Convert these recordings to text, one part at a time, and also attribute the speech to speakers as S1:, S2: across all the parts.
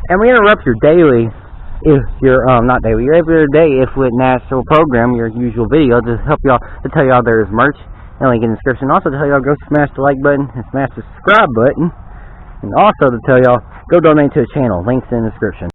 S1: And we interrupt your daily, if you're not daily, your everyday ithwitt natural program, your usual video, to help y'all, to tell y'all there is merch and link in the description. Also to tell y'all go smash the like button and smash the subscribe button, and also to tell y'all go donate to the channel. Links in the description.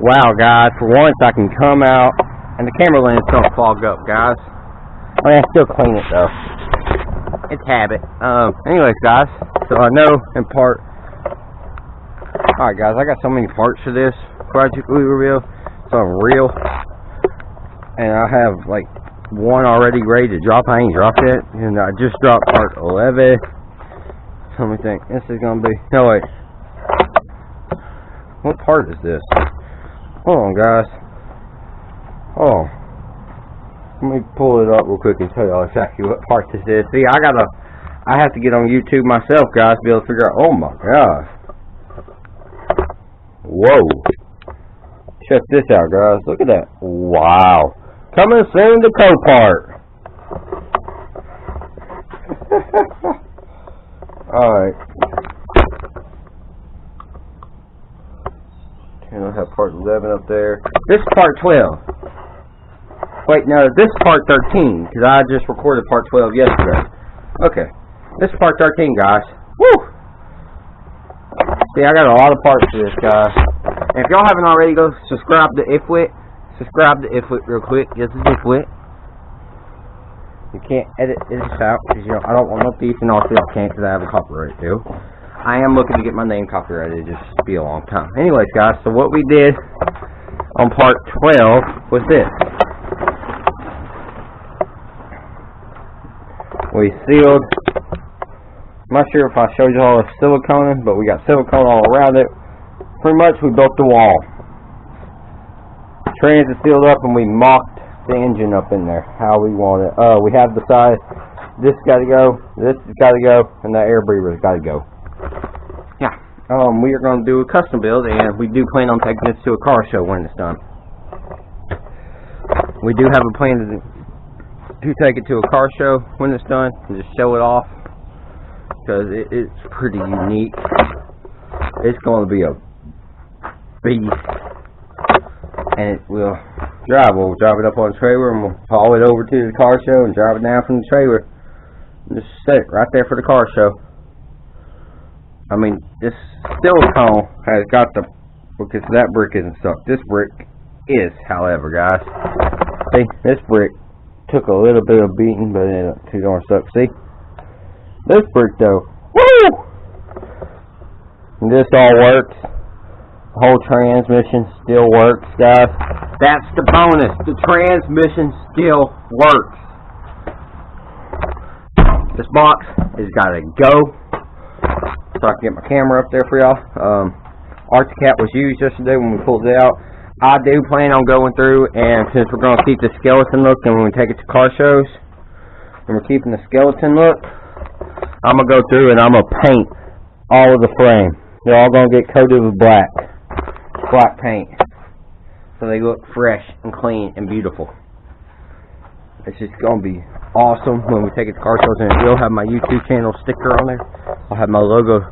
S1: Wow, guys, for once I can come out and the camera lens don't fog up, guys. I mean, I still clean it though. It's habit. Anyways, guys, so I know in part. Alright, guys, I got so many parts for this project we reveal. So I'm real. And I have like one already ready to drop. I ain't dropped it. And I just dropped part 11. So let me think. This is gonna be. No, wait. What part is this? Hold on, guys. Oh, let me pull it up real quick and tell y'all exactly what part this is. See, I have to get on YouTube myself, guys, to be able to figure out. Oh my gosh. Whoa. Check this out, guys. Look at that. Wow. Coming soon, the co-part. Alright. And I have part 11 up there. This is part 12. Wait, no, this is part 13, because I just recorded part 12 yesterday. Okay. This is part 13, guys. Woo! See, I got a lot of parts for this, guys. And if y'all haven't already, go subscribe to ithwitt. Subscribe to ithwitt real quick. This is ithwitt. You can't edit this out, because you know, I don't want no beef, and also y'all can't, because I have a copyright too. I am looking to get my name copyrighted. It'll just be a long time. Anyways, guys, so what we did on part 12 was this. We sealed. I'm not sure if I showed you all the silicone, but we got silicone all around it. Pretty much, we built the wall. Trans is sealed up, and we mocked the engine up in there how we want it. We have the size. This got to go. This has got to go, and that air breather's got to go. Yeah, we are going to do a custom build, and we do plan on taking this to a car show when it's done. We do have a plan to take it to a car show when it's done, and just show it off, because it's pretty unique. It's going to be a beast, and it will drive. We'll drive it up on a trailer, and we'll haul it over to the car show, and drive it down from the trailer, and just set it right there for the car show. I mean, this silicone has got the, because that brick isn't stuck. This brick is, however, guys. See, this brick took a little bit of beating, but it ain't too darn stuck. See? This brick, though, woo! And this all works. The whole transmission still works, guys. That's the bonus. The transmission still works. This box has got to go. So I can get my camera up there for y'all. Arctic was used yesterday when we pulled it out. I do plan on going through, and since we're going to keep the skeleton look, and when we take it to car shows, and we're keeping the skeleton look, I'm going to go through and I'm going to paint all of the frame. They're all going to get coated with black paint, so they look fresh and clean and beautiful. It's just going to be awesome when we take it to car shows, and it will have my YouTube channel sticker on there. I'll have my logo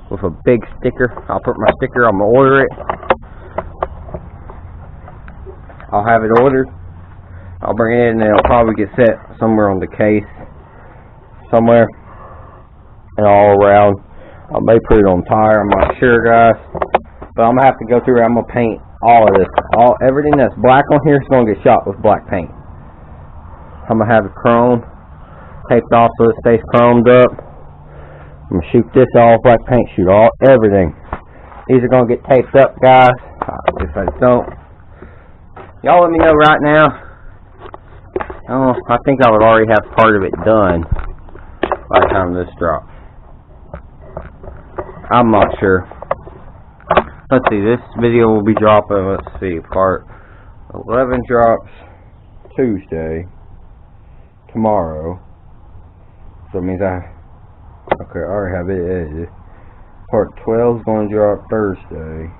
S1: with a big sticker. I'll put my sticker, I'm going to order it. I'll have it ordered. I'll bring it in, and it'll probably get set somewhere on the case, somewhere, and all around. I may put it on tire, I'm not sure, guys. But I'm going to have to go through, I'm going to paint all of this. Everything that's black on here is going to get shot with black paint. I'm going to have it chrome, taped off so it stays chromed up. I'm going to shoot this all black paint, everything. These are going to get taped up, guys. If I don't, y'all let me know right now. Oh, I think I would already have part of it done by the time this drops. I'm not sure. Let's see, this video will be dropping, let's see, part 11 drops Tuesday, tomorrow. So it means okay, I already have it edited. Part 12 is going to drop Thursday.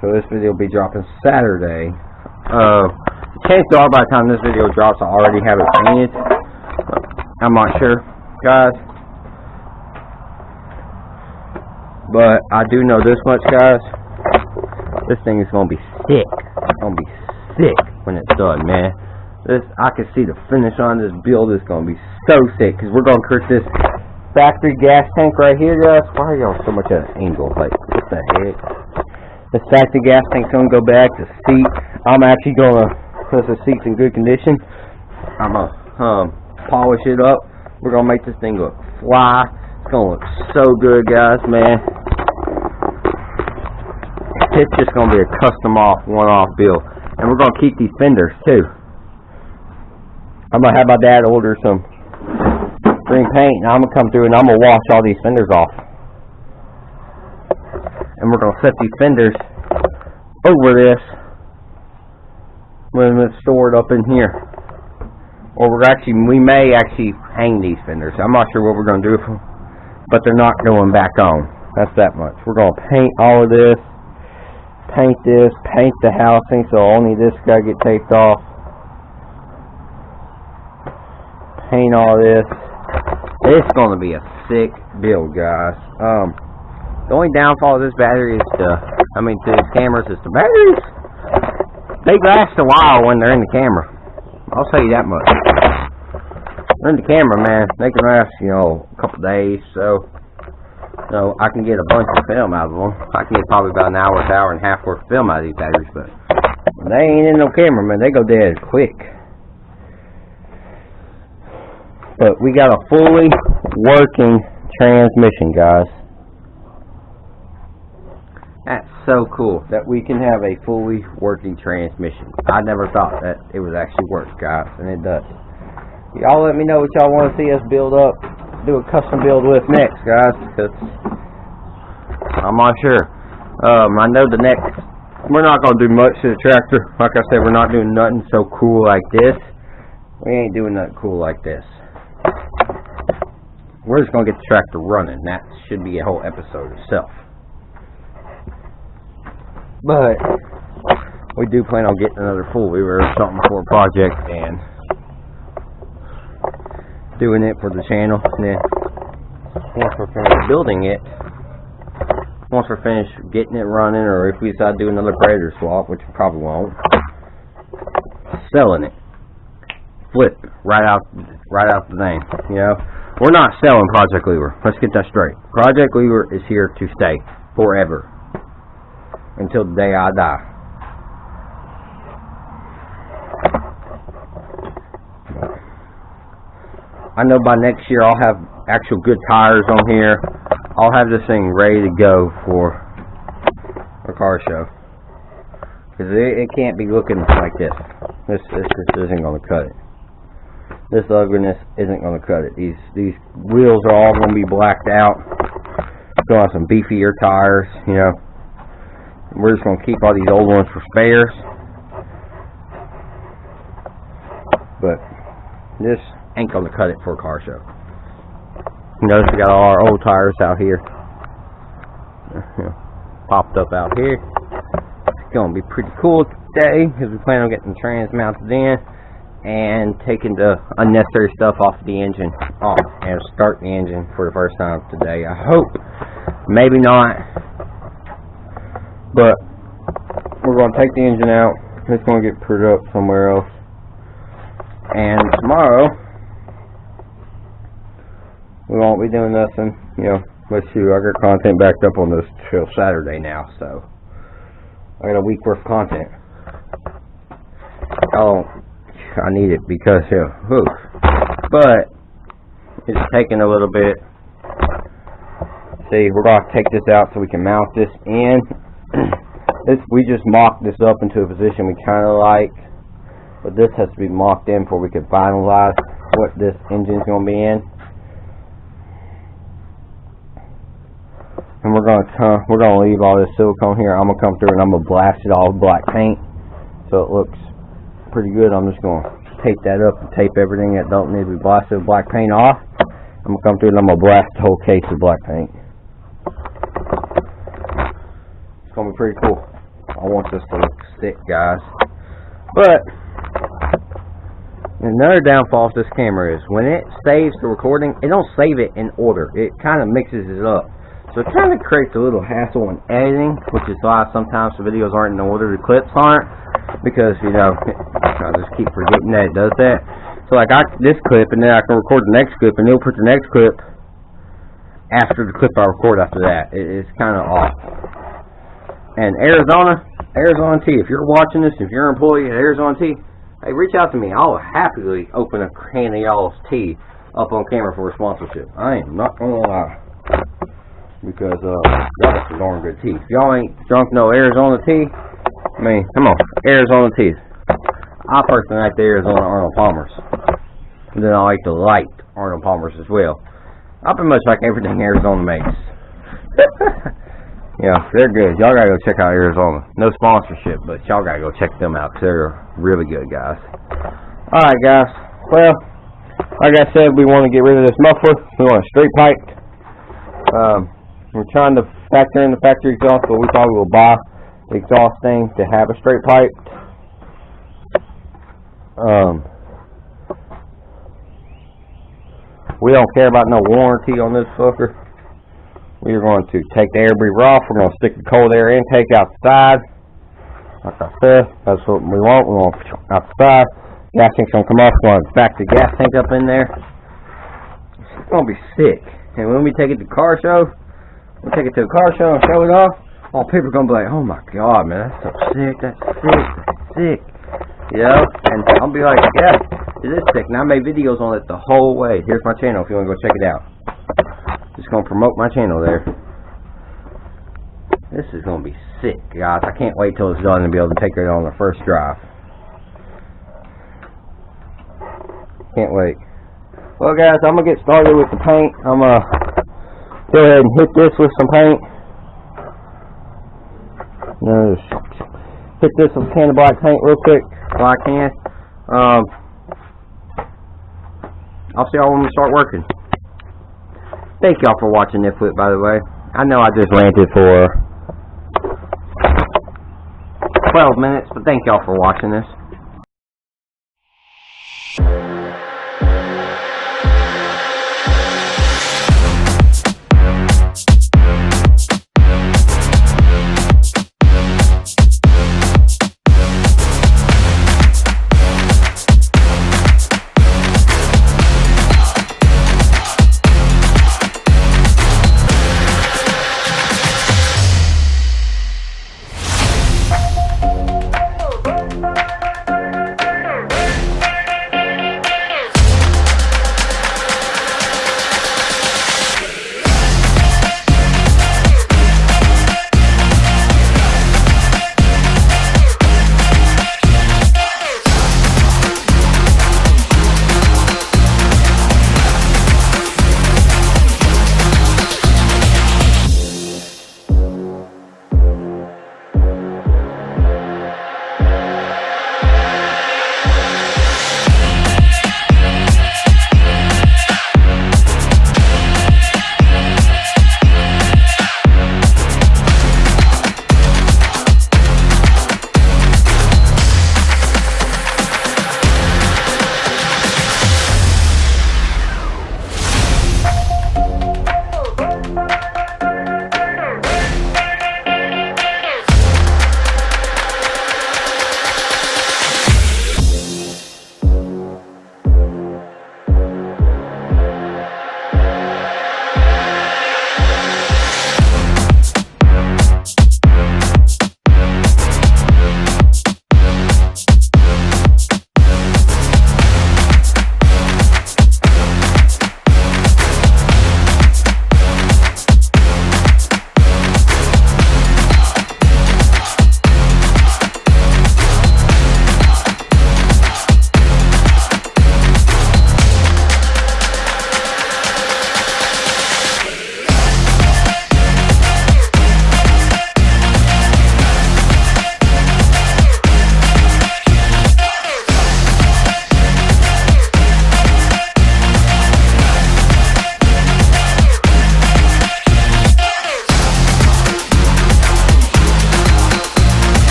S1: So this video will be dropping Saturday. Chances are by the time this video drops, I already have it painted. I'm not sure, guys. But I do know this much, guys. This thing is going to be sick. It's going to be sick when it's done, man. I can see the finish on this build is going to be so sick. Because we're going to create this factory gas tank right here, guys. Why are y'all so much at an angle? Like, what the heck? This factory gas tank's going to go back. The seat, I'm actually going to put the seats in good condition. I'm going to polish it up. We're going to make this thing look fly. It's going to look so good, guys, man. It's just going to be a custom one-off build. And we're going to keep these fenders, too. I'm going to have my dad order some green paint, and I'm going to come through and I'm going to wash all these fenders off. And we're going to set these fenders over this when it's stored up in here. Or we may actually hang these fenders. I'm not sure what we're going to do with them, but they're not going back on. That's that much. We're going to paint all of this, paint this, paint the housing, so only this got to get taped off. Paint all this. It's going to be a sick build, guys. The only downfall of this battery is to these cameras is the batteries. They last a while when they're in the camera. I'll tell you that much. They're in the camera, man. They can last, a couple days. So I can get a bunch of film out of them. I can get probably about an hour and a half worth of film out of these batteries. But when they ain't in no camera, man, they go dead quick. But we got a fully working transmission, guys. That's so cool that we can have a fully working transmission. I never thought that it would actually work, guys, and it does. Y'all let me know what y'all want to see us build up, do a custom build with next, guys, because I'm not sure. I know we're not going to do much to the tractor. Like I said, we're not doing nothing so cool like this. We ain't doing nothing cool like this. We're just going to get the tractor running. That should be a whole episode itself. But we do plan on getting another full weaver or something for a project and doing it for the channel. And then once we're finished building it, once we're finished getting it running, or if we decide to do another predator swap, which we probably won't, selling it, flip right out the name. We're not selling Project Weaver. Let's get that straight. Project Weaver is here to stay forever. Until the day I die. I know by next year I'll have actual good tires on here. I'll have this thing ready to go for a car show. Because it can't be looking like this. This isn't going to cut it. This ugliness isn't going to cut it. These wheels are all going to be blacked out. Going on some beefier tires, We're just going to keep all these old ones for spares. But this ain't going to cut it for a car show. You notice we got all our old tires out here. Popped up out here. It's going to be pretty cool today because we plan on getting the trans mounted in and taking the unnecessary stuff off the engine off and start the engine for the first time today. I hope. Maybe not. But we're going to take the engine out. It's going to get put up somewhere else. And tomorrow we won't be doing nothing. You know, let's see. I got content backed up on this till Saturday now, so I got a week worth of content. I need it because but it's taking a little bit. See, we're gonna take this out so we can mount this in. We just mocked this up into a position we kind of like, but this has to be mocked in before we can finalize what this engine's gonna be in. And we're gonna leave all this silicone here. I'm gonna come through and I'm gonna blast it all with black paint so it looks pretty good. I'm just gonna tape that up and tape everything that don't need to be blasted with black paint off. I'm gonna come through and I'm gonna blast the whole case with black paint. It's gonna be pretty cool. I want this to look sick, guys. But another downfall of this camera is when it saves the recording, it don't save it in order. It kind of mixes it up. So it kind of creates a little hassle in editing, which is why sometimes the videos aren't in order, the clips aren't, because, you know, I just keep forgetting that it does that. So like this clip, and then I can record the next clip, and it'll put the next clip after the clip I record after that. It's kind of off. And Arizona Tea, if you're watching this, if you're an employee at Arizona Tea, hey, reach out to me. I'll happily open a can of y'all's tea up on camera for a sponsorship. I am not gonna lie. Because y'all got some darn good tea. If y'all ain't drunk no Arizona tea, I mean, come on, Arizona tea. I personally like the Arizona Arnold Palmers. And then I like the light Arnold Palmers as well. I pretty much like everything Arizona makes. Yeah, they're good. Y'all gotta go check out Arizona. No sponsorship, but y'all gotta go check them out because they're really good, guys. Alright, guys. Well, like I said, we want to get rid of this muffler. We want it straight piped. We're trying to factor in the factory exhaust, but we probably will buy the exhaust thing to have a straight pipe. We don't care about no warranty on this fucker. We are going to take the air breather off. We're going to stick the cold air intake outside. Like I said, that's what we want. We want outside. Gas tank's going to come off. We're going to back the gas tank up in there. It's going to be sick. And when we take it to the car show, we'll take it to a car show and show it off. All people are going to be like, oh my god, man, that's so sick, that's sick, that's sick. You know? And I'll be like, yeah, it is sick. And I made videos on it the whole way. Here's my channel if you want to go check it out. Just going to promote my channel there. This is going to be sick, guys. I can't wait till it's done and be able to take it on the first drive. Can't wait. Well, guys, I'm going to get started with the paint. I'm going to go ahead and hit this with some paint. Hit this with a can of black paint real quick while I can. I'll see y'all when we start working. Thank y'all for watching ithwitt, by the way. I know I just ranted for 12 minutes, but thank y'all for watching this.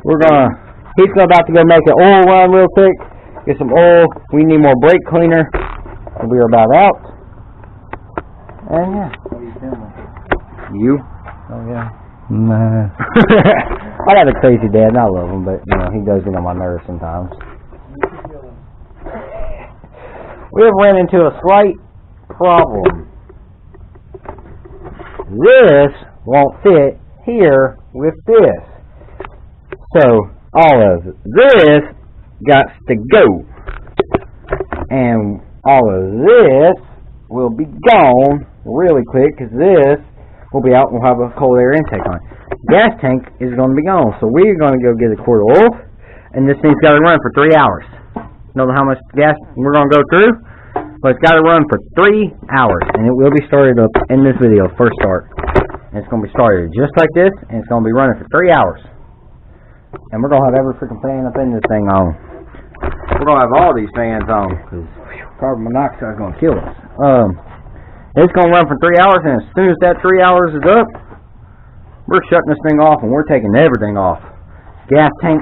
S1: He's about to go make an oil run real quick. Get some oil. We need more brake cleaner. We are about out. And yeah.
S2: What are you filming?
S1: You?
S2: Oh yeah.
S1: Nah. I got a crazy dad and I love him, but you know, he does get on my nerves sometimes. We have ran into a slight problem. This won't fit here with this. So all of this got to go. And all of this will be gone really quick because this will be out and we'll have a cold air intake on it. Gas tank is going to be gone. So we're going to go get a quart of oil and this thing's got to run for 3 hours. Know how much gas we're going to go through? But it's got to run for 3 hours and it will be started up in this video, first start. And it's going to be started just like this and it's going to be running for 3 hours. And we're going to have every freaking fan up in this thing on. We're going to have all these fans on because carbon monoxide is going to kill us. It's going to run for 3 hours, and as soon as that 3 hours is up, we're shutting this thing off, and we're taking everything off. Gas tank,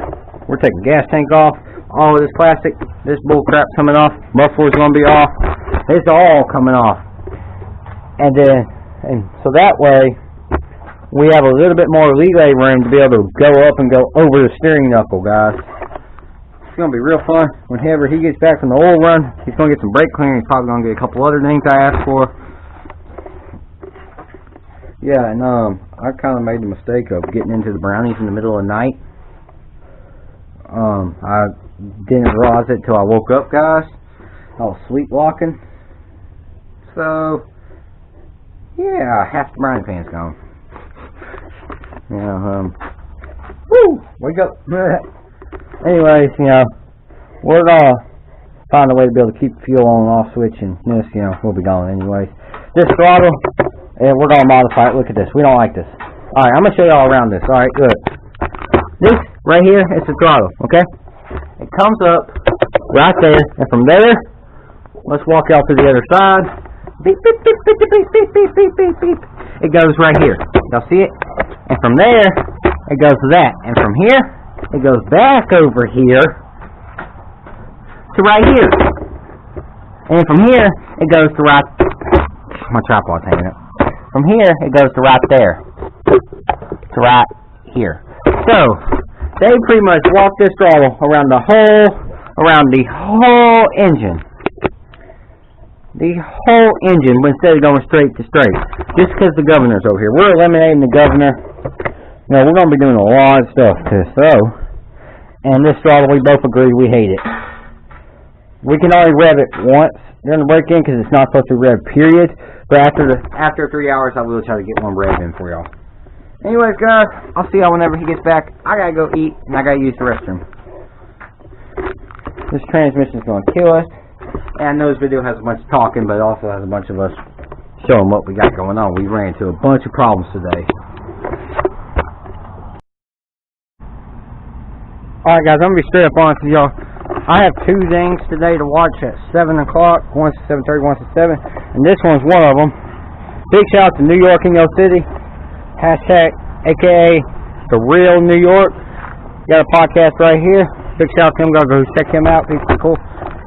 S1: we're taking gas tank off. All of this plastic, this bull crap coming off. Muffler's going to be off. It's all coming off. And so that way, we have a little bit more leeway room to be able to go up and go over the steering knuckle, guys. It's going to be real fun. Whenever he gets back from the oil run, he's going to get some brake cleaner. He's probably going to get a couple other things I asked for. Yeah, and I kind of made the mistake of getting into the brownies in the middle of the night. I didn't realize it till I woke up, guys. I was sleepwalking. So, yeah, half the brownie pan's gone. Yeah, woo! Wake up! Anyways, you know, we're gonna find a way to be able to keep the fuel on and off switch, and this, you know, will be gone anyways. This throttle, and we're gonna modify it. Look at this. We don't like this. Alright, I'm gonna show you all around this. Alright, good. This right here is the throttle, okay? It comes up right there, and from there, let's walk out to the other side. Beep, beep, beep, beep, beep, beep, beep, beep, beep, beep. It goes right here. Y'all see it? And from there, it goes to that. And from here, it goes back over here to right here. And from here, it goes to right... My tripod's hanging up. From here, it goes to right there. To right here. So, they pretty much walk this throttle around the whole engine. The whole engine instead of going straight to straight. Just because the governor's over here. We're eliminating the governor. You know, we're going to be doing a lot of stuff to this, so. And this throttle, we both agree we hate it. We can only rev it once during the break-in because it's not supposed to rev, period. But after 3 hours, I will try to get one rev in for y'all. Anyways, guys, I'll see y'all whenever he gets back. I gotta go eat, and I gotta use the restroom. This transmission's gonna kill us. And I know this video has a bunch of talking, but it also has a bunch of us showing what we got going on. We ran into a bunch of problems today. Alright guys, I'm going to be straight up honest with y'all. I have two things today to watch at 7 o'clock. One's at 7:30, one's at 7. And this one's one of them. Big shout out to New York in your city. Hashtag, aka, the real New York. Got a podcast right here. Big shout out to him. Go check him out. He's pretty cool.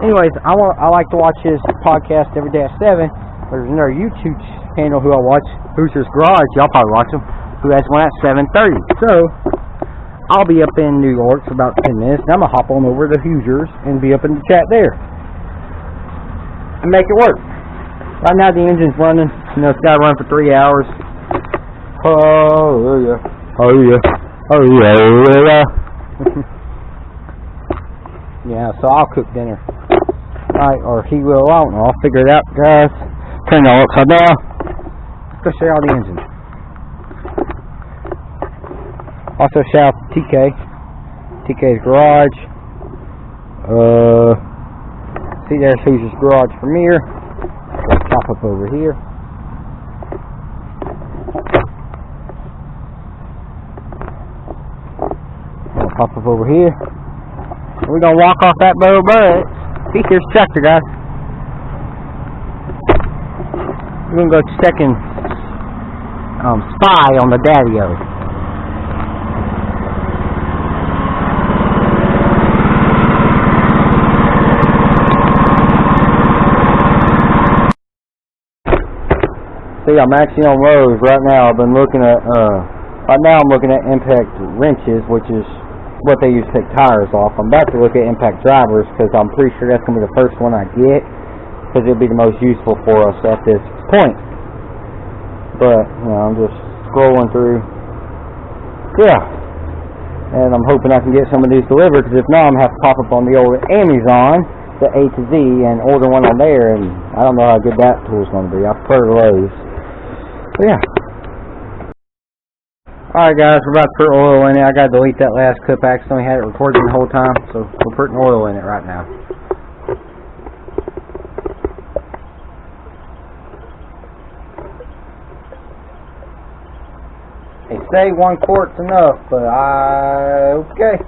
S1: Anyways, I like to watch his podcast every day at 7. There's another YouTube channel who I watch, Hoosiers Garage. Y'all probably watch him. Who has one at 7:30. So, I'll be up in New York for about 10 minutes. And I'm going to hop on over to Hoosiers and be up in the chat there. And make it work. Right now the engine's running. You know, it's got to run for 3 hours. Oh, yeah. Oh, yeah. Oh, yeah. Yeah, so I'll cook dinner. Alright, or he will. I don't know. I'll figure it out, guys. Turn it all upside down. Let's go show you all the engine. Also shout out to TK's Garage. See, there's Hoosiers Garage from here. Let's pop up over here. We'll pop up over here. We're gonna walk off that boat, but see, here's the tractor, guys. We're gonna go check and spy on the daddy-o. See, I'm actually on Lowe's right now. I've been looking at, right now I'm looking at impact wrenches, which is what they use to take tires off. I'm about to look at impact drivers because I'm pretty sure that's going to be the first one I get because it'll be the most useful for us at this point. But, you know, I'm just scrolling through. Yeah. And I'm hoping I can get some of these delivered because if not, I'm going to have to pop up on the old Amazon, the A to Z, and order one on there. And I don't know how good that tool's going to be. I prefer Lowe's. But yeah. Alright guys, we're about to put oil in it. I gotta delete that last clip. I accidentally had it recording the whole time, so we're putting oil in it right now. They say 1 quart's enough, but okay.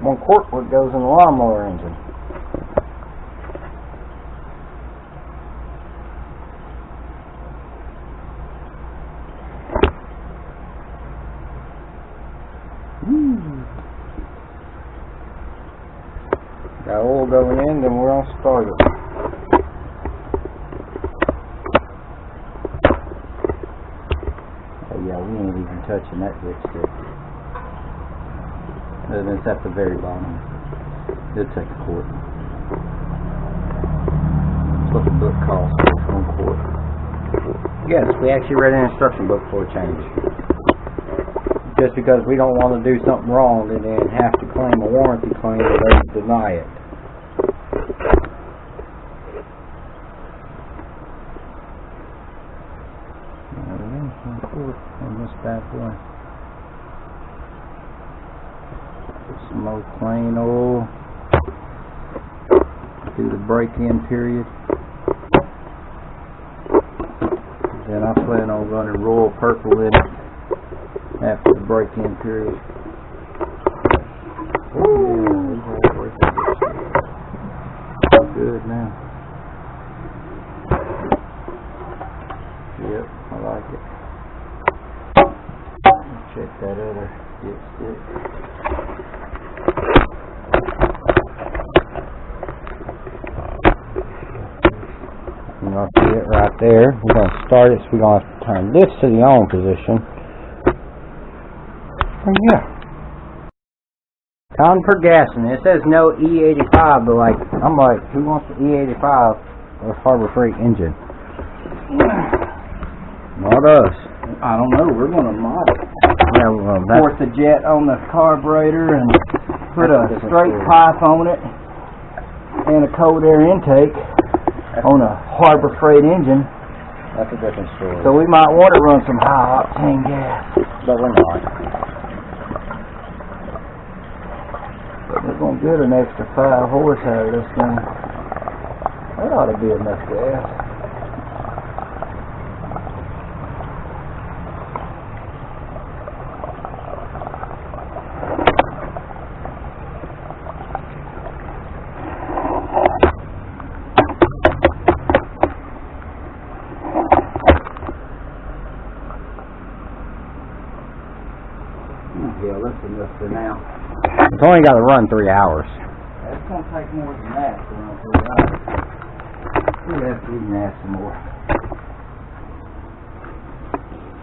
S1: 1 quart what goes in the lawnmower engine. Got oil going in, then we're gonna start it. Oh yeah, we ain't even touching that dipstick. It's at the very bottom. It'll take a quart. That's what the book calls for, 1 quart. Yes, we actually read an instruction book for a change. Just because we don't want to do something wrong and then have to claim a warranty claim and they deny it. On this bad boy. Some old plain oil through the break-in period. Then I plan on running Royal Purple in it after the break-in period. Good now. Yep, I like it. Check that other dipstick. You know, see it right there. We're going to start it, so we're going to have to turn this to the on position. And yeah. Time for gassing. It says no E85, but like, I'm like, who wants the E85 or Harbor Freight engine? Not us. I don't know. We're going to mod it. Yeah, well, force the jet on the carburetor and put a straight pipe on it and a cold air intake on a Harbor Freight engine. That's a different story. So we might want to run some high octane gas, but we're not. But we're going to get an extra 5 horse out of this thing. That ought to be enough gas. Yeah, that's enough for now. It's only got to run 3 hours. It's going to take more than that to run 3 hours. We'll have to even add some more.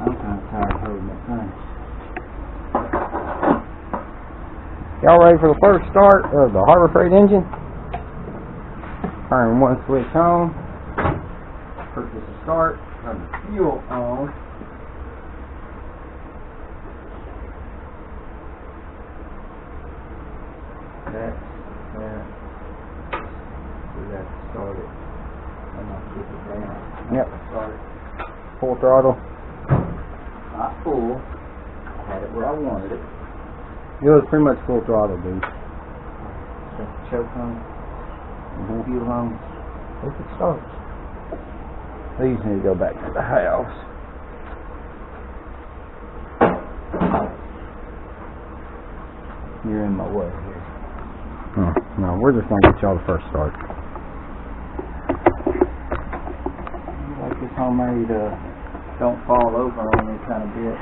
S1: I'm kind of tired of holding that thing. Y'all ready for the first start of the Harbor Freight engine? Turn one switch on. Purchase the start. Turn the fuel on. That. We got to start it. And I'll keep it down. Yep. Start it. Full throttle. Not full. I had it where I wanted it. It was pretty much full throttle, dude. Set the choke on. Fuel on. Hope it starts. These need to go back to the house. You're in my way here. Oh, no, we're just going to get y'all the first start. Like this homemade don't fall over on me kind of bit.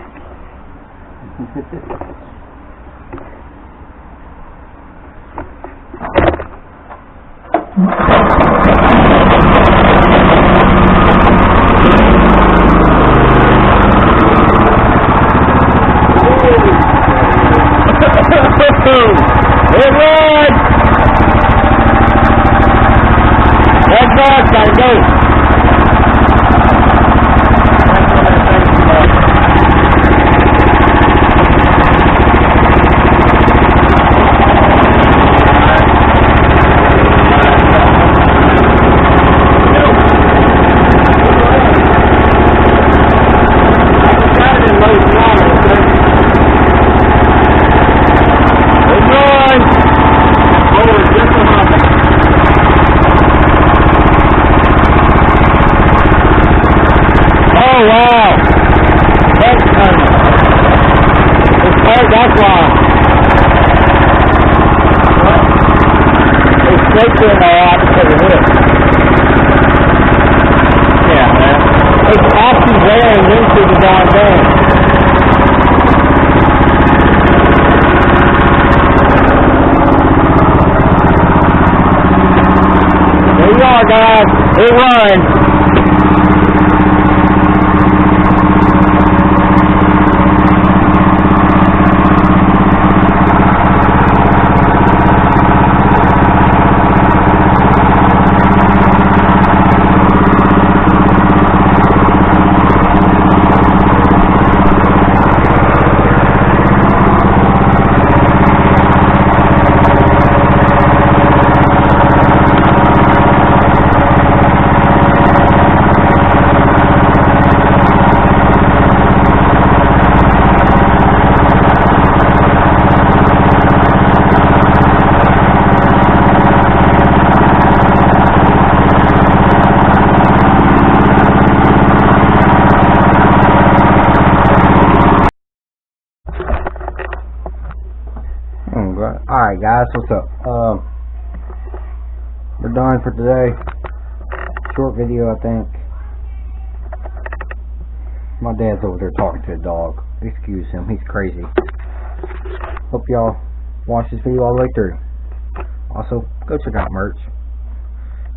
S2: That's why. It's straight in there because of this. Yeah, man. It's actually wearing into the darn thing. There you are, guys. It runs.
S1: Alright guys, what's up? We're done for today. Short video, I think. My dad's over there talking to a dog. Excuse him, he's crazy. Hope y'all watch this video all the way through. Also, go check out merch.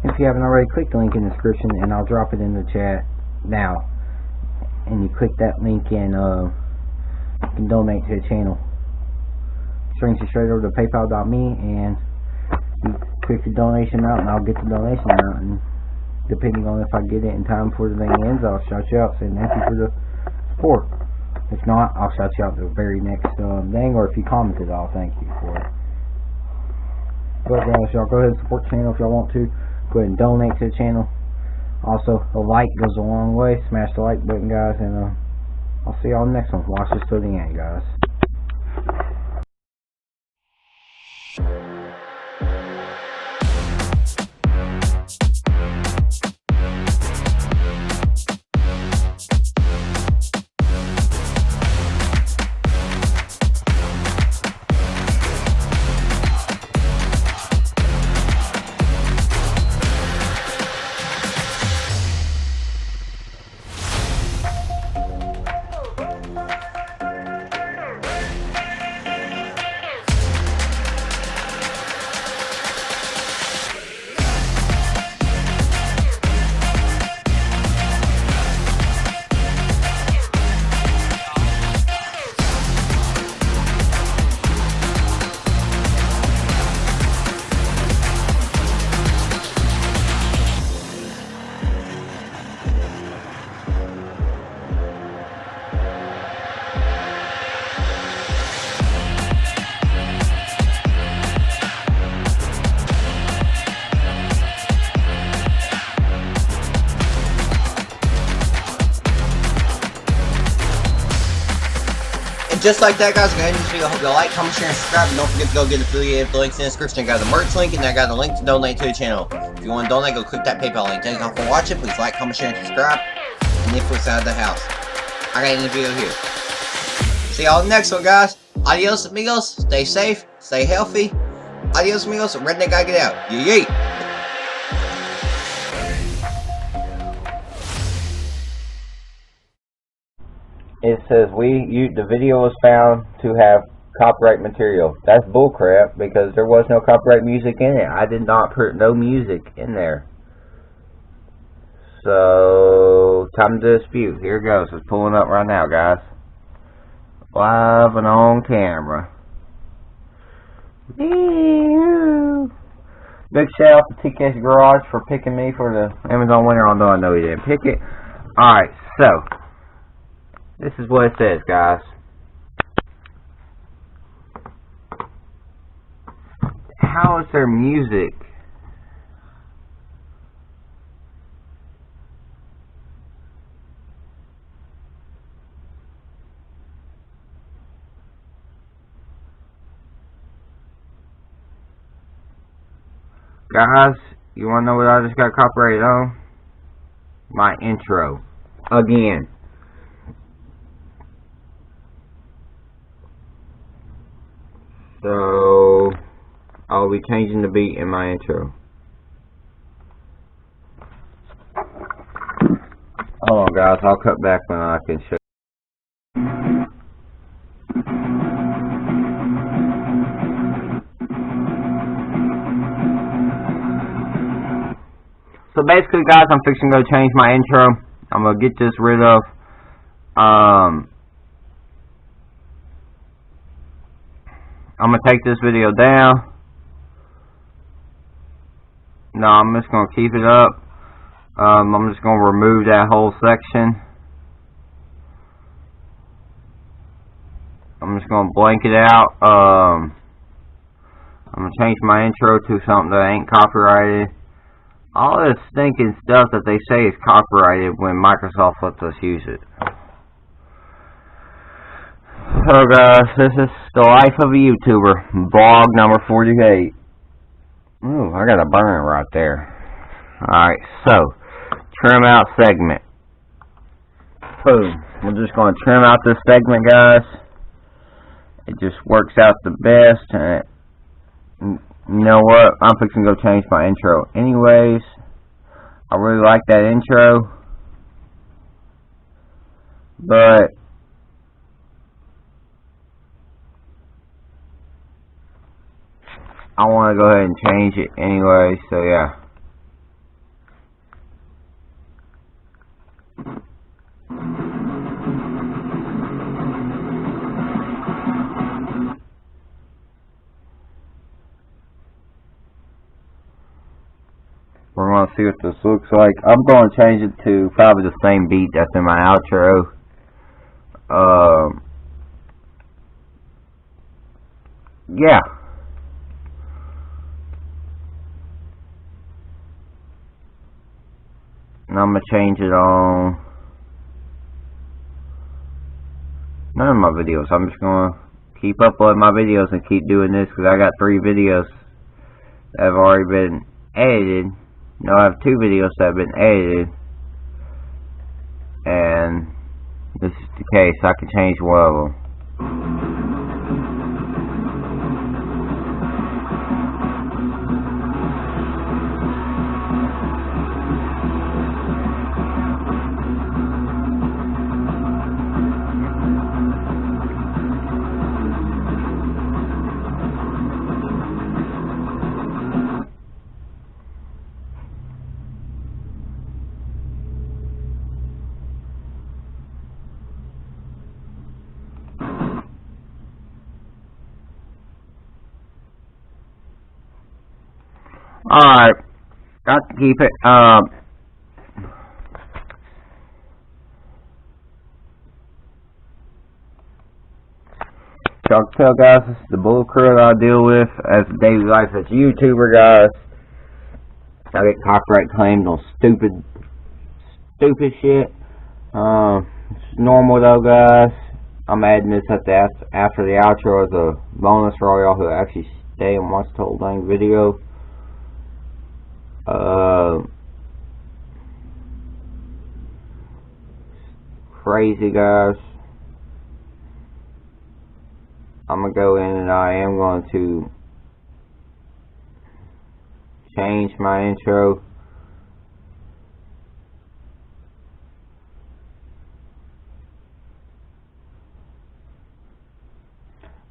S1: If you haven't already, click the link in the description and I'll drop it in the chat now. And you click that link and you can donate to the channel. Brings you straight over to paypal.me and you click the donation amount and I'll get the donation amount, and depending on if I get it in time before the thing ends, I'll shout you out saying thank you for the support. If not, I'll shout you out the very next thing, or if you commented, I'll thank you for it. But guys, y'all go ahead and support the channel if y'all want to. Go ahead and donate to the channel. Also, a like goes a long way. Smash the like button, guys, and I'll see y'all next one. Watch this till the end, guys.
S3: Just like that, guys, go ahead and this video. I hope you like, comment, share, and subscribe. And don't forget to go get affiliated links in the description. I got the merch link, and I got a link to donate to the channel. If you want to donate, go click that PayPal link. Thank you all for watching. Please like, comment, share, and subscribe. And if we're out of the house, I got a video here. See y'all in the next one, guys. Adios, amigos. Stay safe. Stay healthy. Adios, amigos. Redneck guy, get out. Yee yee.
S1: It says the video was found to have copyright material. That's bullcrap because there was no copyright music in it. I did not put no music in there. So, time to dispute. Here it goes. It's pulling up right now, guys. Live and on camera. Big shout out to TK's Garage for picking me for the Amazon winner, although I know he didn't pick it. Alright, so this is what it says, guys. How is their music? Guys, you wanna know what I just got copyrighted on? My intro. Again. So I'll be changing the beat in my intro. Hold on, guys, I'll cut back when I can show. So basically, guys, I'm fixing to go change my intro. I'm gonna get this rid of. I'm gonna take this video down. No, I'm just gonna keep it up. I'm just gonna remove that whole section. I'm just gonna blank it out. I'm gonna change my intro to something that ain't copyrighted. All this stinking stuff that they say is copyrighted when Microsoft lets us use it. So guys, this is the life of a YouTuber, vlog number 48. Ooh, I got a burn right there. Alright, so, trim out segment. Boom. We're just going to trim out this segment, guys. It just works out the best. And you know what? I'm fixing to go change my intro. Anyways, I really like that intro. But I want to go ahead and change it anyway, so yeah. We're going to see what this looks like. I'm going to change it to probably the same beat that's in my outro. Yeah. And I'm going to change it on none of my videos. I'm just going to keep uploading my videos and keep doing this because I got 3 videos that have already been edited. No, I have 2 videos that have been edited. And this is the case. I can change one of them. Alright, got to keep it, y'all can tell, guys, this is the bull crew that I deal with as a daily life as a YouTuber, guys. I get copyright claimed on stupid shit. It's normal though, guys. I'm adding this at the after the outro as a bonus for all y'all who actually stay and watch the whole dang video. Crazy, guys. I'm gonna go in and I am going to change my intro.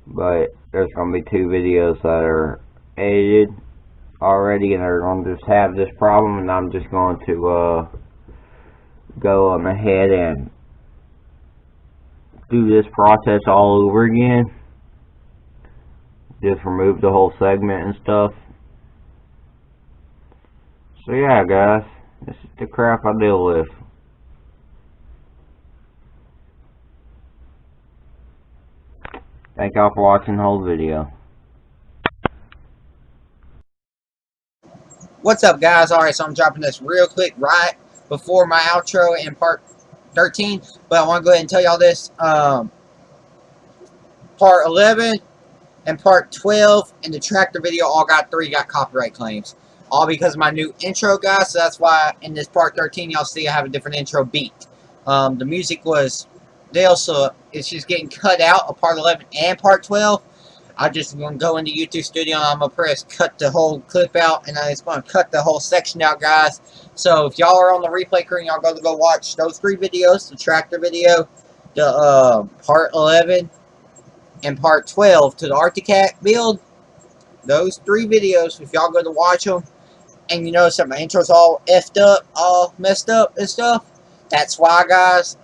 S1: But there's gonna be 2 videos that are edited already and they're going to just have this problem, and I'm just going to go on ahead and do this process all over again. Just remove the whole segment and stuff. So yeah, guys, this is the crap I deal with. Thank y'all for watching the whole video.
S3: What's up, guys? Alright, so I'm dropping this real quick right before my outro in part 13. But I want to go ahead and tell y'all this. Part 11 and part 12 and the tractor video all got copyright claims. All because of my new intro, guys. So that's why in this part 13 y'all see I have a different intro beat. The music was there, so it's just getting cut out of part 11 and part 12. I just going to go into YouTube Studio and I'm going to press cut the whole clip out, and it's going to cut the whole section out, guys. So if y'all are on the replay crew and y'all go watch those 3 videos, the tractor video, the part 11 and part 12 to the Arcticat build, those 3 videos, if y'all go to watch them and you notice that my intro's all effed up, all messed up and stuff, that's why, guys.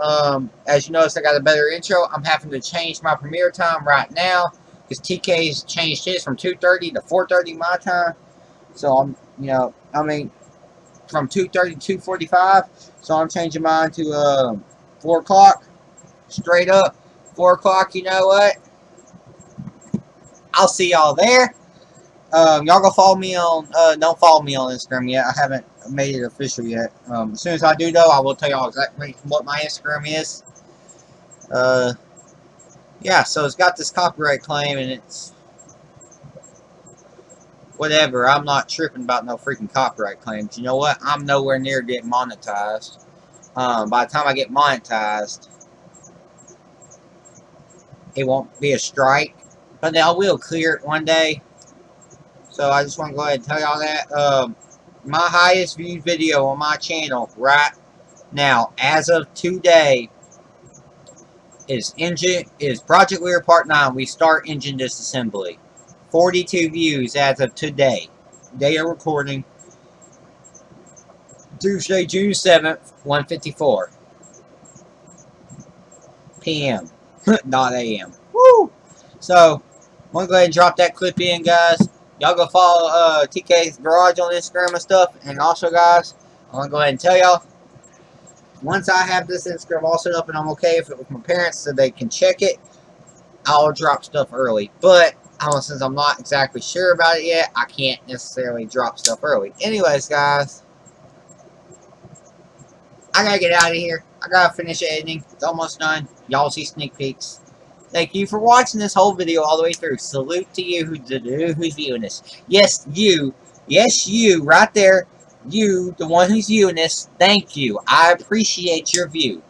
S3: As you notice, I got a better intro. I'm having to change my premiere time right now because TK's changed his from 2:30 to 4:30 my time. So I'm, from 2:30 to 2:45. So I'm changing mine to 4 o'clock, straight up 4 o'clock. You know what? I'll see y'all there. Y'all go follow me on, don't follow me on Instagram yet. I haven't made it official yet. As soon as I do, though, I will tell y'all exactly what my Instagram is. Yeah, so it's got this copyright claim, and it's whatever. I'm not tripping about no freaking copyright claims. You know what? I'm nowhere near getting monetized. By the time I get monetized, it won't be a strike, but I will clear it one day. So I just want to go ahead and tell y'all that. My highest viewed video on my channel right now, as of today, is Project Leader Part 9. We start engine disassembly. 42 views as of today. Day of recording. Tuesday, June 7th, 1:54 p.m. not a.m. Woo! So, I'm going to go ahead and drop that clip in, guys. Y'all go follow TK's Garage on Instagram and stuff. And also, guys, I'm going to go ahead and tell y'all, once I have this Instagram all set up and I'm okay with my parents so they can check it, I'll drop stuff early. But since I'm not exactly sure about it yet, I can't necessarily drop stuff early. Anyways, guys, I gotta get out of here. I gotta finish editing. It's almost done. Y'all see sneak peeks. Thank you for watching this whole video all the way through. Salute to you who's viewing this. Yes, you. Yes, you. Right there. You, the one who's viewing this. Thank you. I appreciate your view.